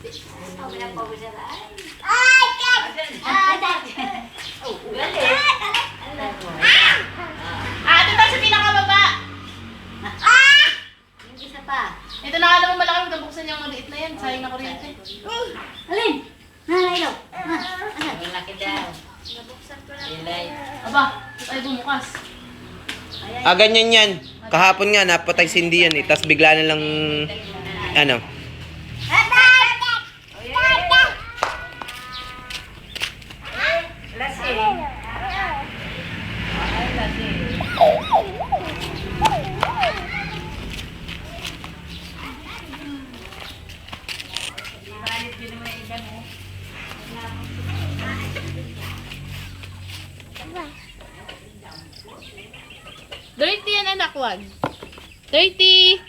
Ito tayo sa pinakababa. Yung isa pa. Ito na alam mo malaki magkabuksan yung maliit na yan. Sayang na kuryente. Alin? Nanay daw. Malaki daw. Nabuksan ko na. Ilay. Aba, ay bumukas. Ganyan yan. Kahapon nga, napatay si Indy yan eh. Tapos bigla na lang, ano. Lasing. Ay, lasing. Ibalit yun naman yung iba mo. Dirty yan anak, wag. Dirty.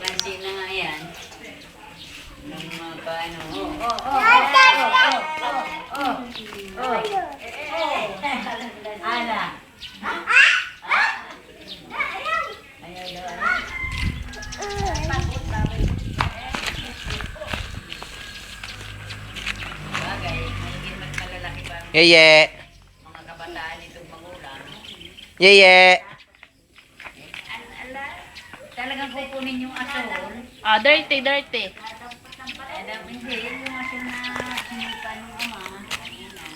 Lansi na nga yan. Yung mga paano. Ana. Ayaw daw. Bagay, magiging mas malalaki pa ang Yeye. mga kabataan itong mangulang. Yeye. Ala, talagang kukunin yung asol. Ah, dirty, dirty. Alam, hindi, yung asol na sinuka ng ama. Ayan na.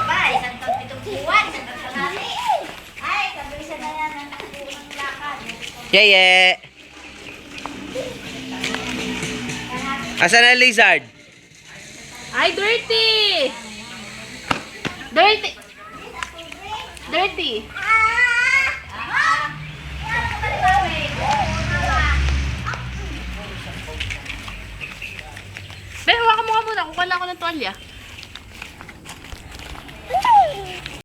Ba, isang taon pitong buwan. Isang taon kalahati. Ay, kabilisan na yan ang takbo ng lakad. Yeye. Asan na lizard? Ay, dirty! Dirty! Dirty! Be, hawakan mo ka muna. Kukuha lang ako ng tuwalya.